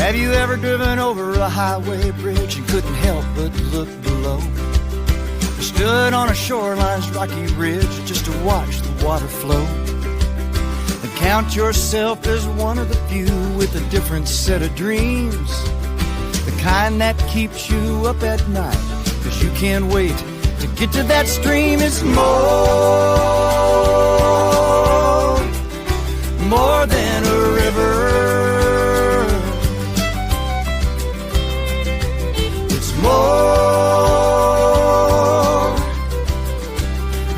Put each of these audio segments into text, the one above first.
Have you ever driven over a highway bridge and couldn't help but look below? Or stood on a shoreline's rocky ridge just to watch the water flow? And count yourself as one of the few with a different set of dreams, the kind that keeps you up at night, 'cause you can't wait to get to that stream. It's more than a river. It's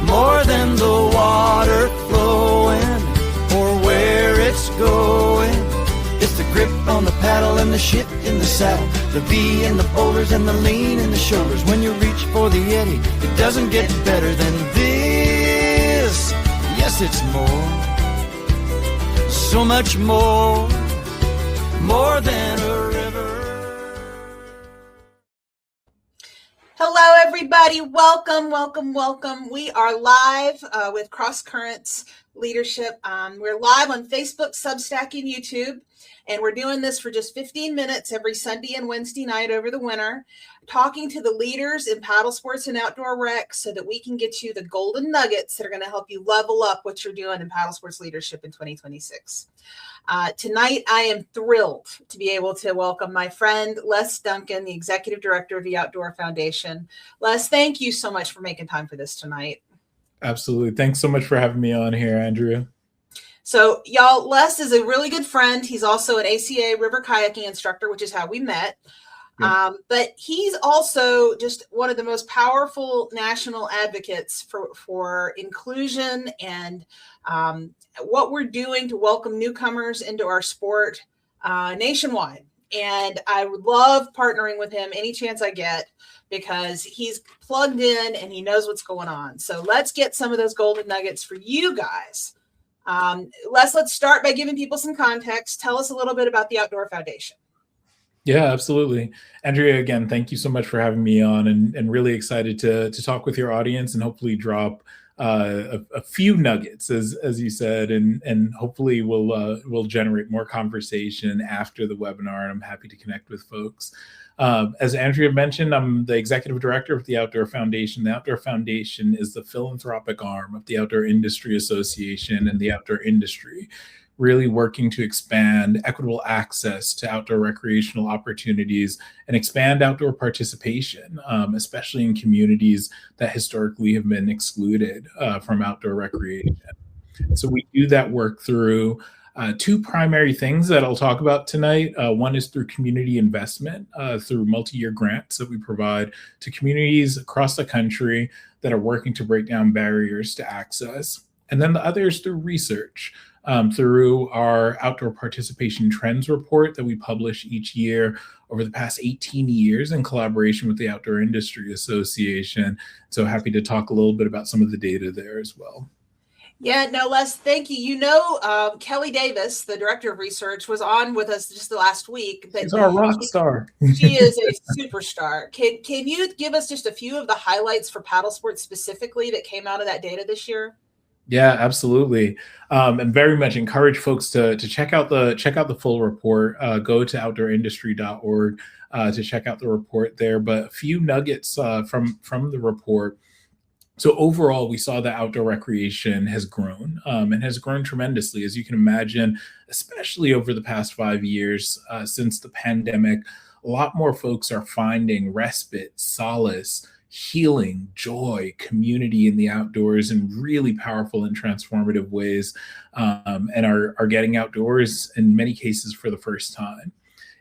more than the water flowing or where it's going. It's the grip on the paddle and the shit in the saddle, the V in the boulders and the lean in the shoulders. When you reach for the eddy, it doesn't get better than this. Yes, it's more. So much more than a river. Hello, everybody. Welcome. We are live with Cross Currents Leadership. We're live on Facebook, Substack, and YouTube. And we're doing this for just 15 minutes every Sunday and Wednesday night over the winter, talking to the leaders in paddle sports and outdoor rec so that we can get you the golden nuggets that are going to help you level up what you're doing in paddle sports leadership in 2026. Tonight, I am thrilled to be able to welcome my friend, Les Duncan, the Executive Director of the Outdoor Foundation. Les, thank you so much for making time for this tonight. Absolutely. Thanks so much for having me on here, Andrea. So, y'all, Les is a really good friend. He's also an ACA river kayaking instructor, which is how we met. Yeah. But he's also just one of the most powerful national advocates for inclusion and what we're doing to welcome newcomers into our sport nationwide. And I would love partnering with him any chance I get, because he's plugged in and he knows what's going on. So let's get some of those golden nuggets for you guys. Les, let's start by giving people some context. Tell us a little bit about the Outdoor Foundation. Yeah, absolutely. Andrea, again, thank you so much for having me on, and really excited to talk with your audience and hopefully drop a few nuggets, as you said, and hopefully we'll generate more conversation after the webinar, and I'm happy to connect with folks. As Andrea mentioned, I'm the executive director of the Outdoor Foundation. The Outdoor Foundation is the philanthropic arm of the Outdoor Industry Association and the outdoor industry, really working to expand equitable access to outdoor recreational opportunities and expand outdoor participation, especially in communities that historically have been excluded from outdoor recreation. So we do that work through two primary things that I'll talk about tonight. One is through community investment, through multi-year grants that we provide to communities across the country that are working to break down barriers to access. And then the other is through research, through our Outdoor Participation Trends report that we publish each year over the past 18 years in collaboration with the Outdoor Industry Association. So happy to talk a little bit about some of the data there as well. Yeah, no, Les, thank you. You know, Kelly Davis, the director of research, was on with us just the last week. She's our rock star. She is a superstar. Can you give us just a few of the highlights for paddle sports specifically that came out of that data this year? Yeah, absolutely. And very much encourage folks to check out the full report. Go to outdoorindustry.org to check out the report there. But a few nuggets from the report. So overall, we saw that outdoor recreation has grown and has grown tremendously, as you can imagine, especially over the past 5 years since the pandemic. A lot more folks are finding respite, solace, healing, joy, community in the outdoors in really powerful and transformative ways, and are getting outdoors in many cases for the first time.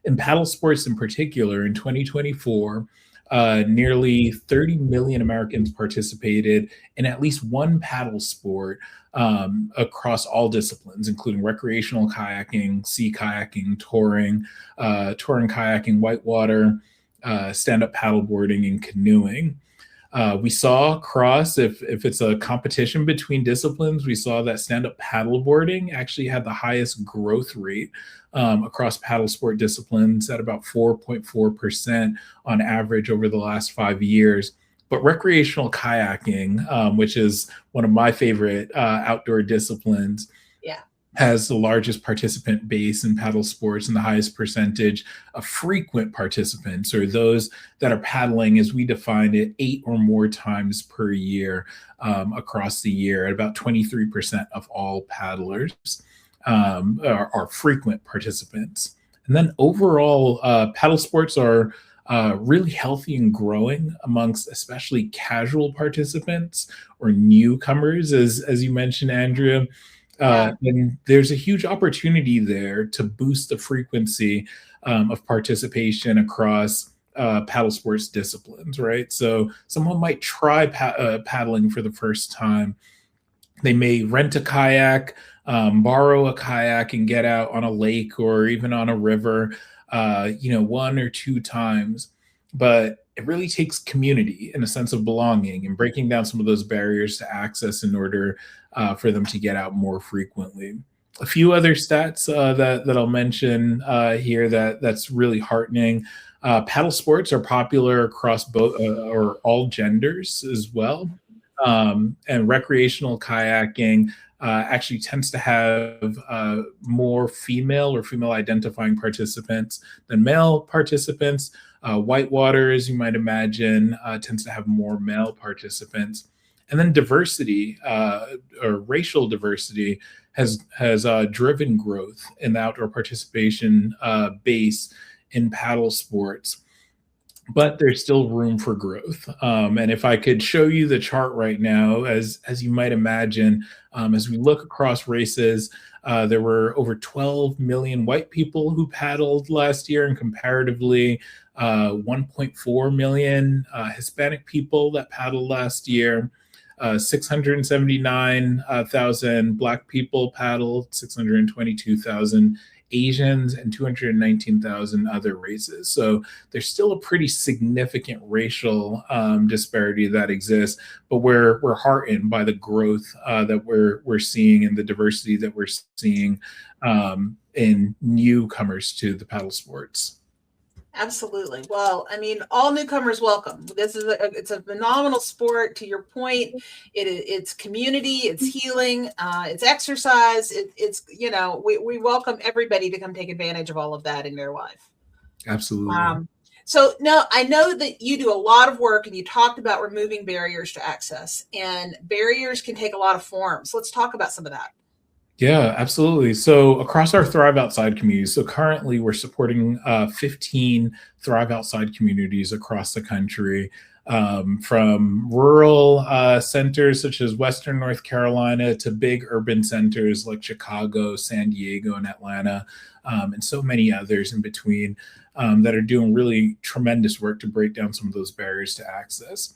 In paddle sports in particular, in 2024, nearly 30 million Americans participated in at least one paddle sport across all disciplines, including recreational kayaking, sea kayaking, touring kayaking, whitewater, stand-up paddleboarding, and canoeing. We saw across, if it's a competition between disciplines, we saw that stand-up paddleboarding actually had the highest growth rate across paddle sport disciplines at about 4.4% on average over the last 5 years. But recreational kayaking, which is one of my favorite outdoor disciplines, has the largest participant base in paddle sports and the highest percentage of frequent participants, or those that are paddling, as we define it, 8 or more times per year across the year. At about 23% of all paddlers are frequent participants. And then overall, paddle sports are really healthy and growing amongst especially casual participants or newcomers, as you mentioned, Andrea. And there's a huge opportunity there to boost the frequency of participation across paddle sports disciplines, right? So someone might try paddling for the first time. They may rent a kayak, borrow a kayak, and get out on a lake or even on a river, 1 or 2 times. But it really takes community and a sense of belonging and breaking down some of those barriers to access in order for them to get out more frequently. A few other stats that I'll mention here that's really heartening. Paddle sports are popular across both or all genders as well. And recreational kayaking actually tends to have more female or female identifying participants than male participants. Whitewater, as you might imagine, tends to have more male participants. And then diversity or racial diversity has driven growth in the outdoor participation base in paddle sports. But there's still room for growth. And if I could show you the chart right now, as you might imagine, as we look across races, there were over 12 million white people who paddled last year, and comparatively 1.4 million Hispanic people that paddled last year. 679,000 Black people paddled, 622,000 Asians, and 219,000 other races. So there's still a pretty significant racial disparity that exists, but we're heartened by the growth that we're seeing and the diversity that we're seeing in newcomers to the paddle sports. Absolutely. Well, I mean, all newcomers welcome. It's a phenomenal sport. To your point, it's community, it's healing, it's exercise. We welcome everybody to come take advantage of all of that in their life. Absolutely. So now I know that you do a lot of work, and you talked about removing barriers to access, and barriers can take a lot of forms. Let's talk about some of that. Yeah, absolutely. So across our Thrive Outside communities, so currently we're supporting 15 Thrive Outside communities across the country, from rural centers such as Western North Carolina to big urban centers like Chicago, San Diego, and Atlanta, and so many others in between that are doing really tremendous work to break down some of those barriers to access.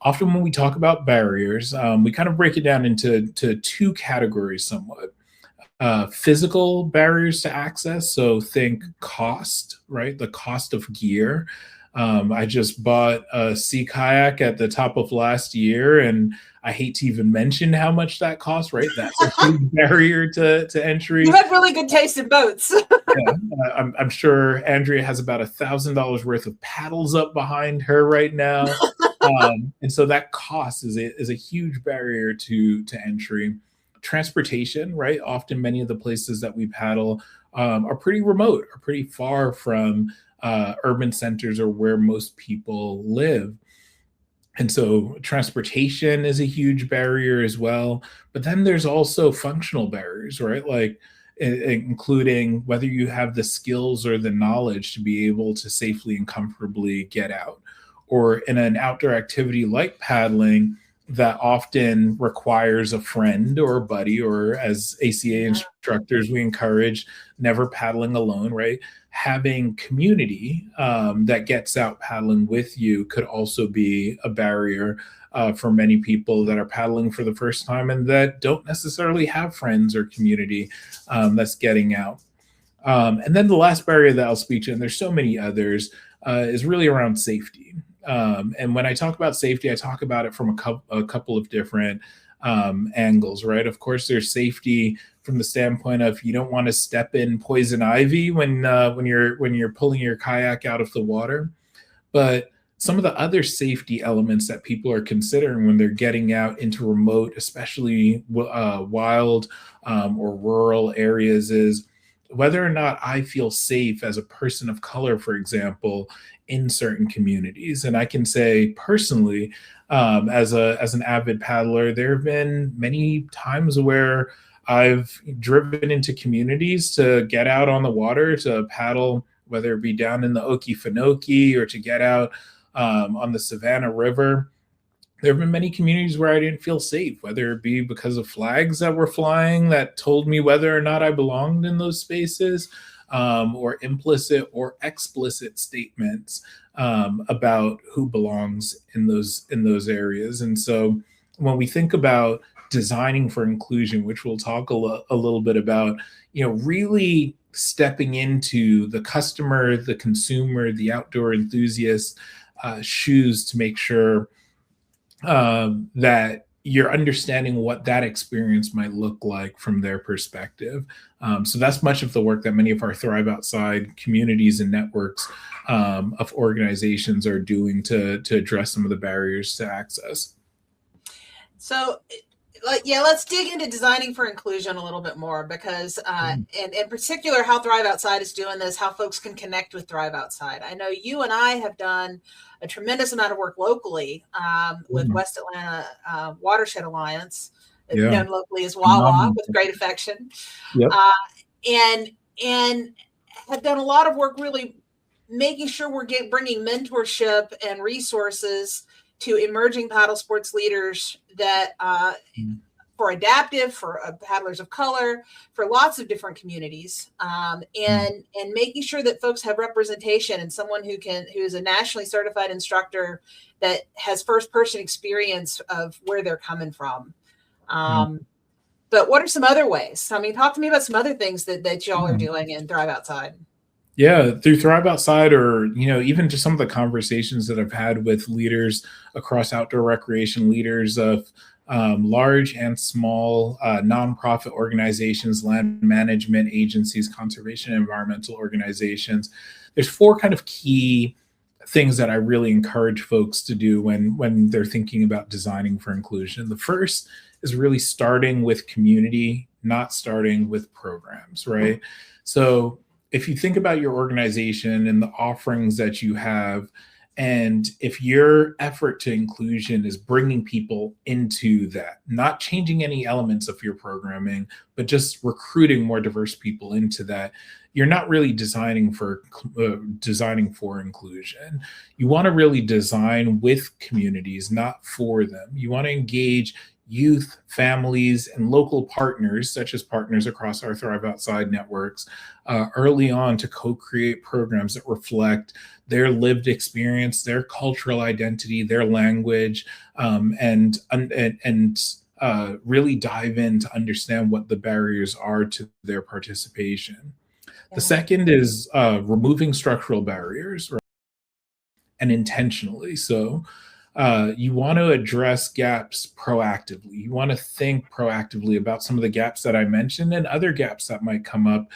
Often when we talk about barriers, we kind of break it down into 2 categories somewhat. Physical barriers to access. So think cost, right? The cost of gear. I just bought a sea kayak at the top of last year, and I hate to even mention how much that costs, right? That's a huge barrier to entry. You have really good taste in boats. Yeah, I'm sure Andrea has about $1,000 worth of paddles up behind her right now. And so that cost is a huge barrier to entry. Transportation, right? Often many of the places that we paddle are pretty remote, are pretty far from urban centers or where most people live. And so transportation is a huge barrier as well. But then there's also functional barriers, right? Like including whether you have the skills or the knowledge to be able to safely and comfortably get out. Or in an outdoor activity like paddling, that often requires a friend or a buddy, or as ACA instructors, we encourage never paddling alone, right? Having community that gets out paddling with you could also be a barrier for many people that are paddling for the first time and that don't necessarily have friends or community that's getting out. And then the last barrier that I'll speak to, and there's so many others, is really around safety. And when I talk about safety, I talk about it from a couple of different angles, right? Of course, there's safety from the standpoint of you don't want to step in poison ivy when you're pulling your kayak out of the water. But some of the other safety elements that people are considering when they're getting out into remote, especially wild or rural areas, is whether or not I feel safe as a person of color, for example, in certain communities. And I can say personally, as an avid paddler, there have been many times where I've driven into communities to get out on the water to paddle, whether it be down in the Okefenokee or to get out on the Savannah River. There have been many communities where I didn't feel safe, whether it be because of flags that were flying that told me whether or not I belonged in those spaces, or implicit or explicit statements about who belongs in those areas. And so when we think about designing for inclusion, which we'll talk a little bit about, really stepping into the customer, the consumer, the outdoor enthusiast shoes to make sure that you're understanding what that experience might look like from their perspective. So that's much of the work that many of our Thrive Outside communities and networks of organizations are doing to address some of the barriers to access. So, let's dig into designing for inclusion a little bit more, because and in particular how Thrive Outside is doing this, how folks can connect with Thrive Outside. I know you and I have done a tremendous amount of work locally with West Atlanta Watershed Alliance, known locally as WAWA, with great affection. Yep. And have done a lot of work really making sure we're bringing mentorship and resources to emerging paddle sports leaders that for adaptive, for paddlers of color, for lots of different communities, and making sure that folks have representation and someone who is a nationally certified instructor that has first person experience of where they're coming from. But what are some other ways? I mean, talk to me about some other things that y'all are doing in Thrive Outside. Yeah, through Thrive Outside, or even just some of the conversations that I've had with leaders across outdoor recreation, leaders of large and small nonprofit organizations, land management agencies, conservation and environmental organizations. There's 4 kind of key things that I really encourage folks to do when they're thinking about designing for inclusion. The first is really starting with community, not starting with programs, right? So if you think about your organization and the offerings that you have, and if your effort to inclusion is bringing people into that, not changing any elements of your programming, but just recruiting more diverse people into that, you're not really designing for inclusion. You want to really design with communities, not for them. You want to engage youth, families, and local partners, such as partners across our Thrive Outside networks, early on to co-create programs that reflect their lived experience, their cultural identity, their language, and really dive in to understand what the barriers are to their participation. Yeah. The second is removing structural barriers, right? And intentionally so. You want to address gaps proactively. You want to think proactively about some of the gaps that I mentioned and other gaps that might come up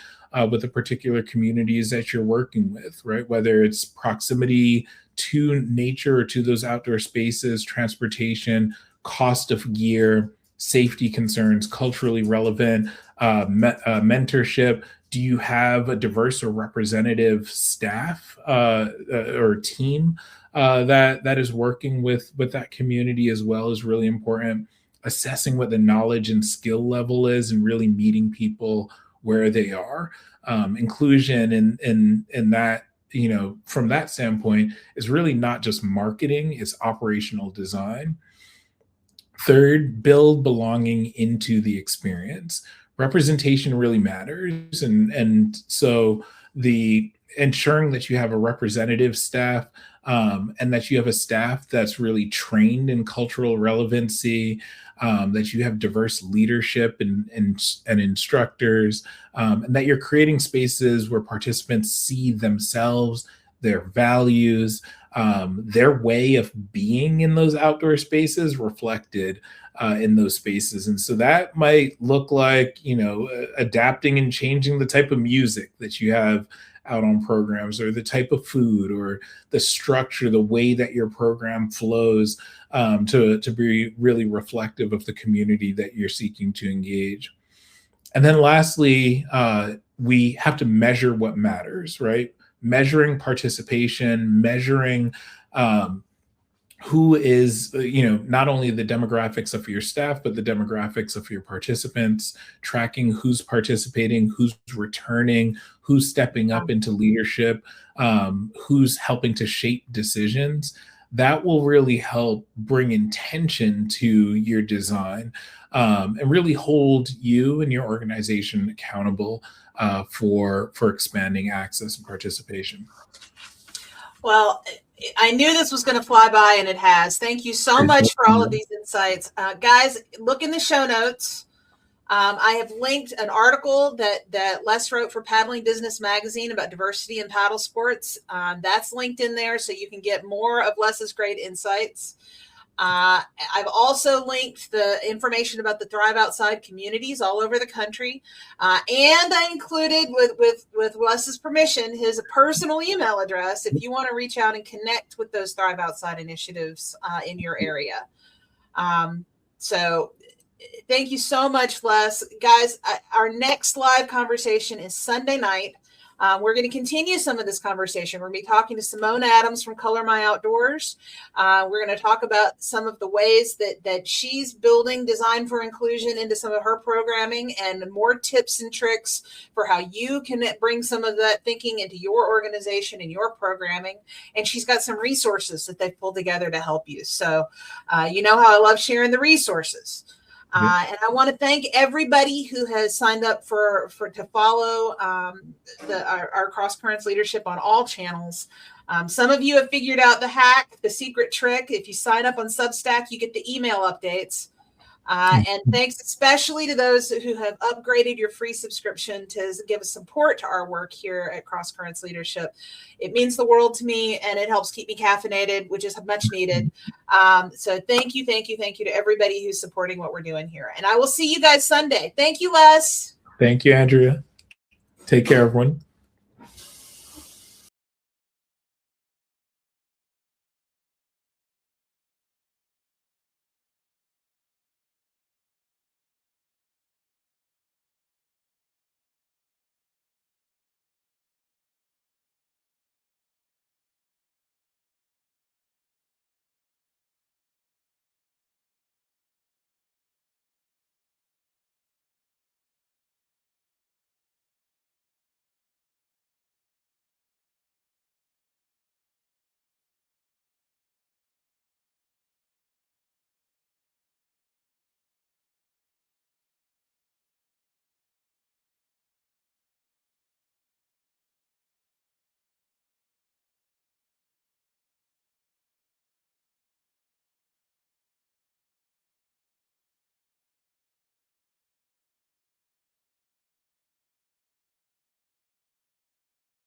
with the particular communities that you're working with, right? Whether it's proximity to nature or to those outdoor spaces, transportation, cost of gear, safety concerns, culturally relevant, mentorship. Do you have a diverse or representative staff or team that is working with that community as well is really important. Assessing what the knowledge and skill level is and really meeting people where they are. Inclusion in that, from that standpoint, is really not just marketing, it's operational design. Third, build belonging into the experience. Representation really matters. And so the ensuring that you have a representative staff, and that you have a staff that's really trained in cultural relevancy, that you have diverse leadership and instructors, and that you're creating spaces where participants see themselves, their values, their way of being in those outdoor spaces reflected in those spaces. And so that might look like, adapting and changing the type of music that you have out on programs, or the type of food, or the structure, the way that your program flows, to be really reflective of the community that you're seeking to engage. And then lastly, we have to measure what matters, right? Measuring participation, measuring who is, not only the demographics of your staff, but the demographics of your participants, tracking who's participating, who's returning, who's stepping up into leadership, who's helping to shape decisions. That will really help bring intention to your design, and really hold you and your organization accountable for expanding access and participation. Well, I knew this was going to fly by, and it has. Thank you so much for all of these insights. Guys, look in the show notes. I have linked an article that Les wrote for Paddling Business Magazine about diversity in paddle sports. That's linked in there, so you can get more of Les's great insights. I've also linked the information about the Thrive Outside communities all over the country. And I included, with Les's permission, his personal email address if you want to reach out and connect with those Thrive Outside initiatives in your area. So thank you so much, Les. Guys, our next live conversation is Sunday night. We're going to continue some of this conversation. We're going to be talking to Simone Adams from Color My Outdoors. We're going to talk about some of the ways that she's building design for inclusion into some of her programming, and more tips and tricks for how you can bring some of that thinking into your organization and your programming. And she's got some resources that they've pulled together to help you. So you know how I love sharing the resources. And I want to thank everybody who has signed up to follow our Cross Currents leadership on all channels. Some of you have figured out the hack, the secret trick. If you sign up on Substack, you get the email updates. And thanks especially to those who have upgraded your free subscription to give us support to our work here at Cross Currents Leadership. It means the world to me, and it helps keep me caffeinated, which is much needed. So thank you to everybody who's supporting what we're doing here. And I will see you guys Sunday. Thank you, Les. Thank you, Andrea. Take care, everyone.